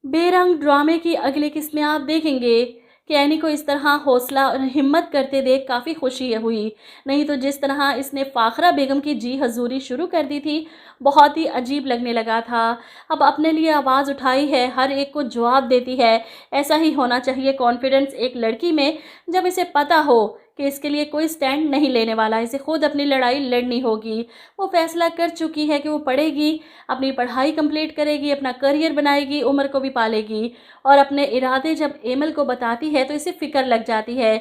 बेरंग ड्रामे की अगली किस्त में आप देखेंगे कि एनी को इस तरह हौसला और हिम्मत करते देख काफ़ी खुशी हुई। नहीं तो जिस तरह इसने फ़ाखरा बेगम की जी हजूरी शुरू कर दी थी, बहुत ही अजीब लगने लगा था। अब अपने लिए आवाज़ उठाई है, हर एक को जवाब देती है। ऐसा ही होना चाहिए कॉन्फिडेंस एक लड़की में, जब इसे पता हो कि इसके लिए कोई स्टैंड नहीं लेने वाला, इसे खुद अपनी लड़ाई लड़नी होगी। वो फैसला कर चुकी है कि वो पढ़ेगी, अपनी पढ़ाई कंप्लीट करेगी, अपना करियर बनाएगी, उम्र को भी पालेगी। और अपने इरादे जब एमल को बताती है तो इसे फिक्र लग जाती है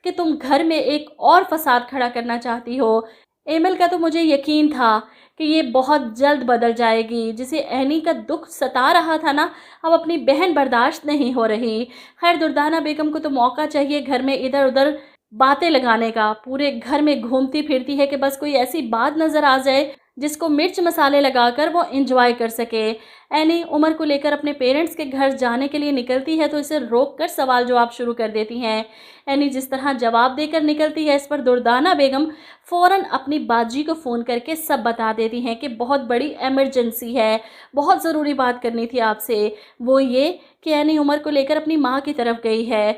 कि तुम घर में एक और फसाद खड़ा करना चाहती हो। एमल का तो मुझे यकीन था कि ये बहुत जल्द बदल जाएगी। जिसे एनी का दुख सता रहा था ना, अब अपनी बहन बर्दाश्त नहीं हो रही। खैर दुर्दाना बेगम को तो मौका चाहिए घर में इधर उधर बातें लगाने का। पूरे घर में घूमती फिरती है कि बस कोई ऐसी बात नज़र आ जाए जिसको मिर्च मसाले लगाकर वो एंजॉय कर सके। एनी उमर को लेकर अपने पेरेंट्स के घर जाने के लिए निकलती है तो इसे रोक कर सवाल जवाब शुरू कर देती हैं। एनी जिस तरह जवाब देकर निकलती है, इस पर दुर्दाना बेगम फ़ौरन अपनी बाजी को फ़ोन करके सब बता देती हैं कि बहुत बड़ी इमरजेंसी है, बहुत ज़रूरी बात करनी थी आपसे। वो ये कि एनी उमर को लेकर अपनी माँ की तरफ गई है।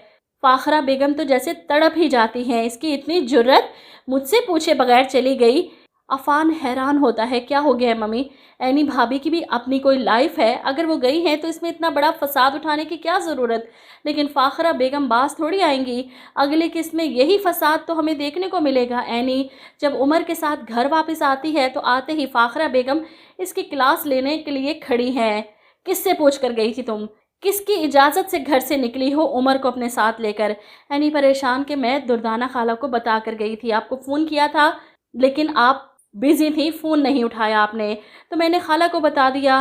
फ़ाखरा बेगम तो जैसे तड़प ही जाती हैं, इसकी इतनी जुर्रत, मुझसे पूछे बगैर चली गई। अफ़ान हैरान होता है, क्या हो गया है मम्मी? एनी भाभी की भी अपनी कोई लाइफ है, अगर वो गई हैं तो इसमें इतना बड़ा फसाद उठाने की क्या ज़रूरत? लेकिन फ़ाखरा बेगम बाज थोड़ी आएंगी। अगले किस्त में यही फसाद तो हमें देखने को मिलेगा। एनी जब उमर के साथ घर वापस आती है तो आते ही फ़ाखरा बेगम इसकी क्लास लेने के लिए खड़ी हैं। किससे पूछ कर गई थी तुम? किसकी इजाज़त से घर से निकली हो उमर को अपने साथ लेकर? एनी परेशान कि मैं दुर्दाना खाला को बता कर गई थी, आपको फ़ोन किया था लेकिन आप बिज़ी थी, फ़ोन नहीं उठाया आपने, तो मैंने खाला को बता दिया।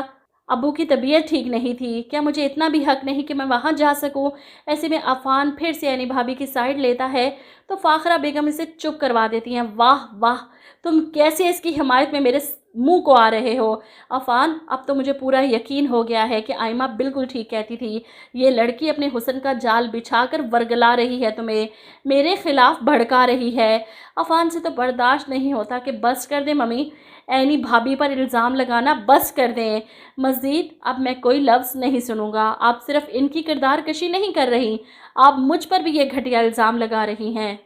अब्बू की तबीयत ठीक नहीं थी, क्या मुझे इतना भी हक़ नहीं कि मैं वहाँ जा सकूँ? ऐसे में अफ़ान फिर से एनी भाभी की साइड लेता है तो फ़ाखरा बेगम इसे चुप करवा देती हैं। वाह वाह, तुम कैसे इसकी हिमायत में मेरे मुंह को आ रहे हो? अफ़ान, अब तो मुझे पूरा यकीन हो गया है कि आइमा बिल्कुल ठीक कहती थी। ये लड़की अपने हुस्न का जाल बिछाकर वर्गला रही है, तुम्हें मेरे खिलाफ भड़का रही है। अफ़ान से तो बर्दाश्त नहीं होता कि बस कर दें मम्मी, एनी भाभी पर इल्ज़ाम लगाना बस कर दें। मज़ीद अब मैं कोई लफ्ज़ नहीं सुनूंगा। आप सिर्फ इनकी किरदार कशी नहीं कर रही, आप मुझ पर भी ये घटिया इल्ज़ाम लगा रही हैं।